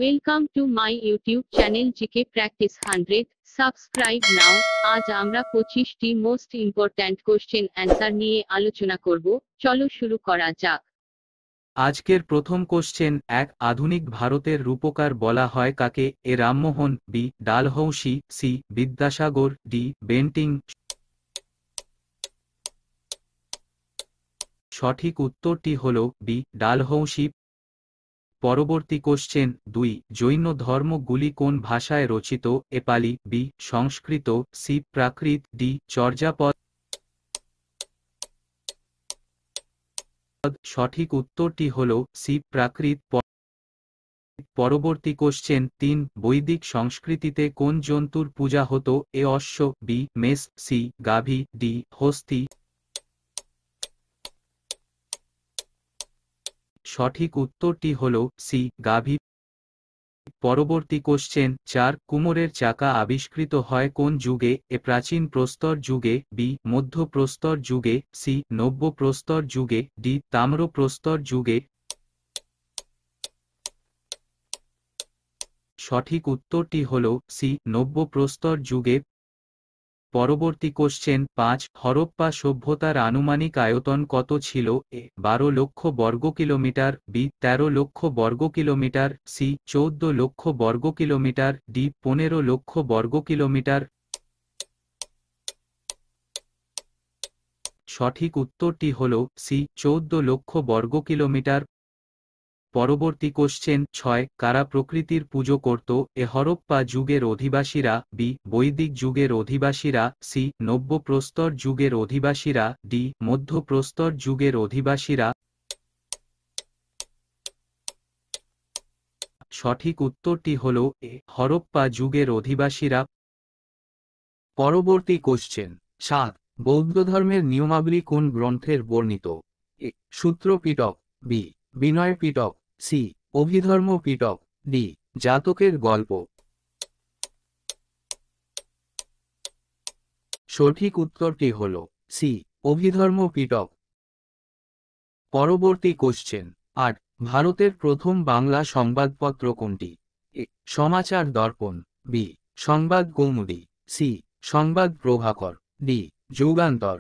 Welcome to my YouTube channel GK Practice 100. Subscribe now. আজ আমরা 25টি most important question answer নিয়ে আলোচনা করব। চলো শুরু করা যাক। আজকের প্রথম কোশ্চেন আধুনিক ভারতের রূপকার বলা হয় কাকে? A Rammohan, B Dalhousie, C Vidyasagar, D Bentinck. সঠিক উত্তরটি হল বি ডালহৌসি। পরবর্তী কোশ্চেন 2, জৈন ধর্মগুলি কোন ভাষায় রচিত? এ পালি, বি সংস্কৃত, সি প্রাকৃত, ডি চর্যাপদ। সঠিক উত্তরটি হল সি প্রাকৃত। পরবর্তী কোশ্চেন 3, বৈদিক সংস্কৃতিতে কোন জন্তুর পূজা হতো? এ অশ্ব, বি মেষ, সি গাভী, ডি হস্তি। সঠিক উত্তরটি হল সি গাভী। পরবর্তী কোশ্চেন 4, কুমোরের চাকা আবিষ্কৃত হয় কোন যুগে? এ প্রাচীন প্রস্তর যুগে, বি মধ্য প্রস্তর যুগে, সি নব্য প্রস্তর যুগে, ডি তাম্র প্রস্তর যুগে। সঠিক উত্তরটি হল সি নব্য প্রস্তর যুগে। পরবর্তী কোশ্চেন 5, হরপ্পা সভ্যতার আনুমানিক আয়তন কত ছিল? এ 12 লক্ষ বর্গ কিলোমিটার, বি 13 লক্ষ বর্গ কিলোমিটার, সি 14 লক্ষ বর্গ কিলোমিটার, ডি 15 লক্ষ বর্গ কিলোমিটার। সঠিক উত্তরটি হল সি 14 লক্ষ বর্গ কিলোমিটার। পরবর্তী কোশ্চেন 6, কারা প্রকৃতির পুজো করত? এ হরপ্পা যুগের অধিবাসীরা, বি বৈদিক যুগের অধিবাসীরা, সি নব্য প্রস্তর যুগের অধিবাসীরা, ডি মধ্য প্রস্তর যুগের অধিবাসীরা। সঠিক উত্তরটি হল এ হরপ্পা যুগের অধিবাসীরা। পরবর্তী কোশ্চেন 7, বৌদ্ধ ধর্মের নিয়মাবলী কোন গ্রন্থের বর্ণিত? এ সূত্র পিটক, বি বিনয় পিটক, সি অভিধর্ম পিটক, ডি জাতকের গল্প। সঠিক উত্তরটি হল সি অভিধর্ম পিটক। পরবর্তী কোশ্চেন 8, ভারতের প্রথম বাংলা সংবাদপত্র কোনটি? এ সমাচার দর্পণ, বি সংবাদ কৌমুদী, সি সংবাদ প্রভাকর, ডি যুগান্তর।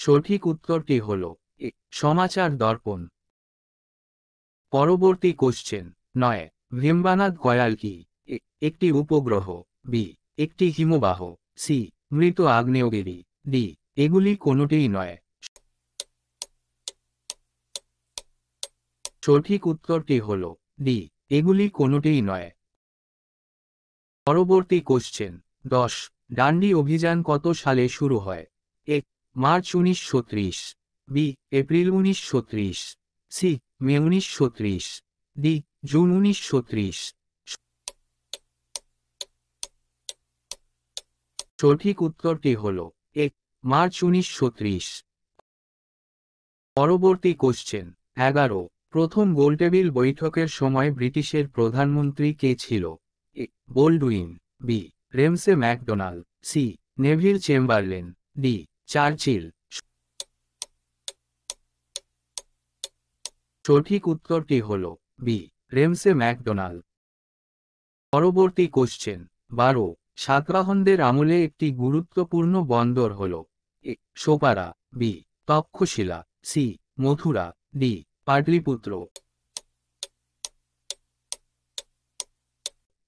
সঠিক উত্তরটি হল এ সমাচার দর্পণ। পরবর্তী কোশ্চেন 9, ভীমবানাদ কয়াল কি? এ একটি উপগ্রহ, বি একটি হিমবাহ, সি মৃত আগ্নেয়গিরি, ডি এগুলি কোনোটিই নয়। সঠিক উত্তরটি হল ডি এগুলি কোনোটিই নয়। পরবর্তী কোশ্চেন 10, ডান্ডি অভিযান কত সালে শুরু হয়? A March 1930, B April 1930, C May 1930, D June 1930। সঠিক উত্তরটি হল এ মার্চ 1930। পরবর্তী কোশ্চেন 11, প্রথম গোলটেবিল বৈঠকের সময় ব্রিটিশের প্রধানমন্ত্রী কে ছিল? A Baldwin, B Ramsay MacDonald, C Neville Chamberlain, D Churchill. সঠিক উত্তরটি হল বি রেমসে ম্যাকডোনাল্ড। পরবর্তী কোশ্চেন 12, সাতবাহনদের আমলে একটি গুরুত্বপূর্ণ বন্দর হল? A Sopara, B Takshashila, C Mathura, D Pataliputra.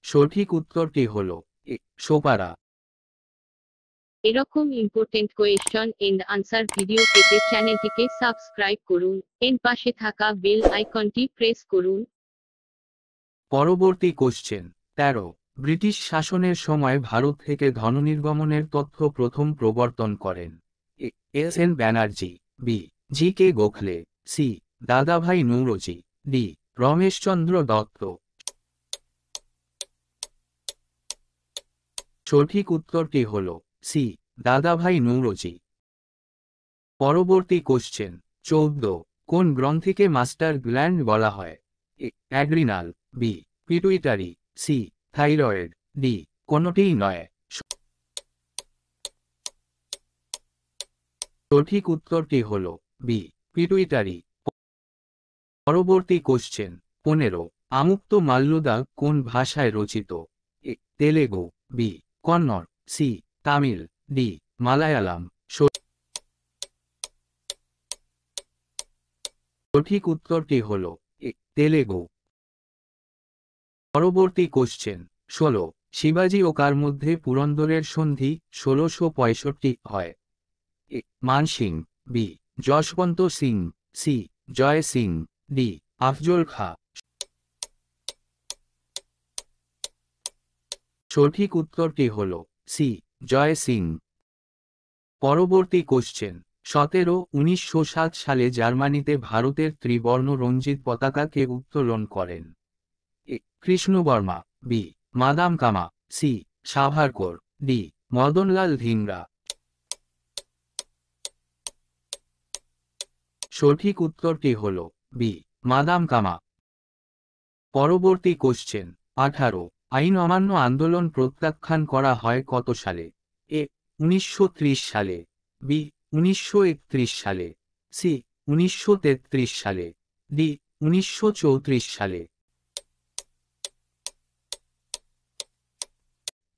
সঠিক উত্তরটি হল এ সোপারা। এরকম important question and answer video পেতে চ্যানেলটিকে সাবস্ক্রাইব করুন। এর পাশে থাকা বেল আইকনটি প্রেস করুন। পরবর্তী কোশ্চেন 13, ব্রিটিশ শাসনের সময় ভারত থেকে ধননির্গমনের তথ্য প্রথম প্রবর্তন করেন? A S N Banerjee, B G K Gokhale, C Dadabhai Naoroji, D Rameshchandra Dutta. সঠিক উত্তরটি হল সি দাদাভাই নৌরোজি। পরবর্তী কোশ্চেন 14, কোন গ্রন্থিকে মাস্টার গ্ল্যান্ড বলা হয়? A adrenal, B pituitary, C thyroid, D কোনোটিই নয়। সঠিক উত্তরটি হল বি পিটুইটারি। পরবর্তী কোশ্চেন 15 আমুক্ত মাল্যদা কোন ভাষায় রচিত? A Telugu, B Kannada, C Tamil, D Malayalam. সঠিক উত্তরটি হল এ তেলেগু। পরবর্তী কোশ্চেন 16 শিবাজি ও কার মধ্যে পুরন্দরের সন্ধি 1665 হয়? এ মান সিং, বি যশবন্ত সিং, সি জয় সিং, ডি আফজল খাঁ। সঠিক উত্তরটি হল সি জয় সিং। পরবর্তী কোশ্চেন 17 1907 সালে জার্মানিতে ভারতের ত্রিবর্ণ রঞ্জিত পতাকাকে উত্তোলন করেন? এ কৃষ্ণবর্মা, বি মাদাম কামা, সি সাভারকর, ডি মদনলাল ধিংরা। সঠিক উত্তরটি হল বি মাদাম কামা। পরবর্তী কোশ্চেন 18 আইন অমান্য আন্দোলন প্রত্যাখ্যান করা হয় কত সালে? এ 1930 সালে, বি 1931 সালে, সি 1933 সালে, ডি 1934 সালে।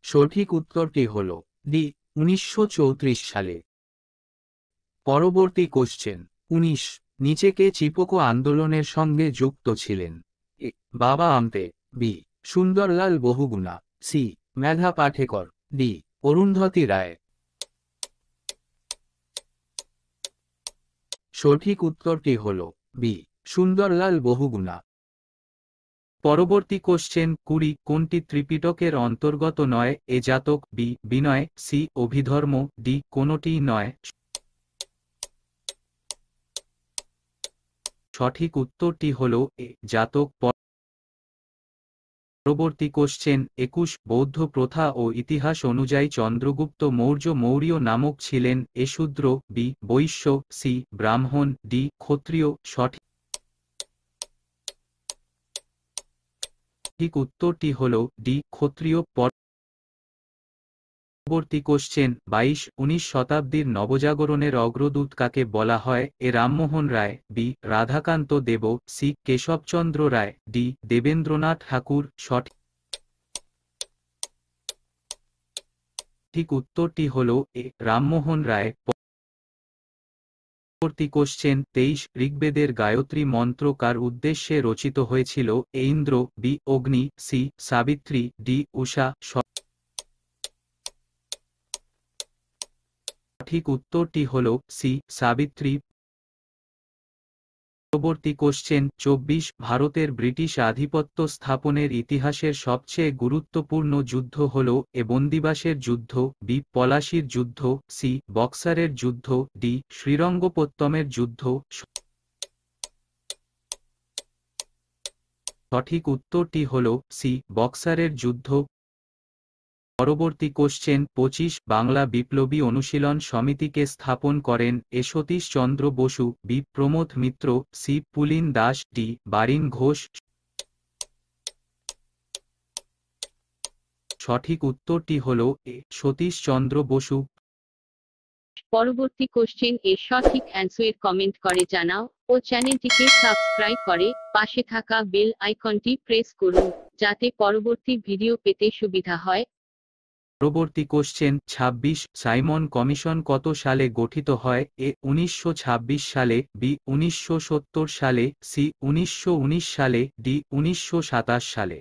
সঠিক উত্তরটি হল ডি 1934 সালে। পরবর্তী কোশ্চেন 19 নিচেকে চিপকো আন্দোলনের সঙ্গে যুক্ত ছিলেন? এ বাবা আমতে, বি সুন্দরলাল বহুগুণা, সি মেধা পাঠেকর, ডি অরুন্ধতী রায়। সঠিক উত্তরটি হল বি সুন্দরলাল বহুগুণা। পরবর্তী কোশ্চেন 20 কোনটি ত্রিপিটকের অন্তর্গত নয়? এ জাতক, বি বিনয়, সি অভিধর্ম, ডি কোনটিই নয়। সঠিক উত্তরটি হল এ জাতক। পরবর্তী কোশ্চেন 21 বৌদ্ধ প্রথা ও ইতিহাস অনুযায়ী চন্দ্রগুপ্ত মৌর্য মৌর্য নামক ছিলেন? এ শূদ্র, বি বৈশ্য, সি ব্রাহ্মণ, ডি ক্ষত্রিয়। সঠিক উত্তরটি হল ডি ক্ষত্রিয়। পরবর্তী কোশ্চেন 22 19 শতাব্দীর নবজাগরণের অগ্রদূত কাকে বলা হয়? এ রামমোহন রায়, বি রাধাকান্ত দেব, সি কেশবচন্দ্র রায়, ডি দেবেন্দ্রনাথ ঠাকুর। সঠিক উত্তরটি হল এ রামমোহন রায়। পরবর্তী কোশ্চেন 23 ঋগ্বেদের গায়ত্রী মন্ত্র কার উদ্দেশ্যে রচিত হয়েছিল? এ ইন্দ্র, বি অগ্নি, সি সাবিত্রী, ডি উষা। সঠিক উত্তরটি হল সি সাবিত্রী। পরবর্তী কোশ্চেন 24 ভারতের ব্রিটিশ আধিপত্য স্থাপনের ইতিহাসের সবচেয়ে গুরুত্বপূর্ণ যুদ্ধ হল? এ বন্দিবাসের যুদ্ধ, বি পলাশির যুদ্ধ, সি বক্সারের যুদ্ধ, ডি শ্রীরঙ্গপত্তমের যুদ্ধ। সঠিক উত্তরটি হল সি বক্সারের যুদ্ধ। পরবর্তী কোশ্চেন 25 বাংলা বিপ্লবী অনুশীলন সমিতিকে স্থাপন করেন? এ সতীশ চন্দ্র বসু, বি প্রমোদ মিত্র, সি পুলিন দাস, ডি বারিন ঘোষ। সঠিক উত্তরটি হল এ সতীশ চন্দ্র বসু। পরবর্তী কোশ্চেন এর সঠিক অ্যান্সার কমেন্ট করে জানাও ও চ্যানেলটিকে সাবস্ক্রাইব করে পাশে থাকা বেল আইকনটি প্রেস করুন যাতে পরবর্তী ভিডিও পেতে সুবিধা হয়। পরবর্তী কোশ্চেন 26 সাইমন কমিশন কত সালে গঠিত হয়? এ 1926 সালে, বি 1970 সালে, সি 1919 সালে, ডি 1927 সালে।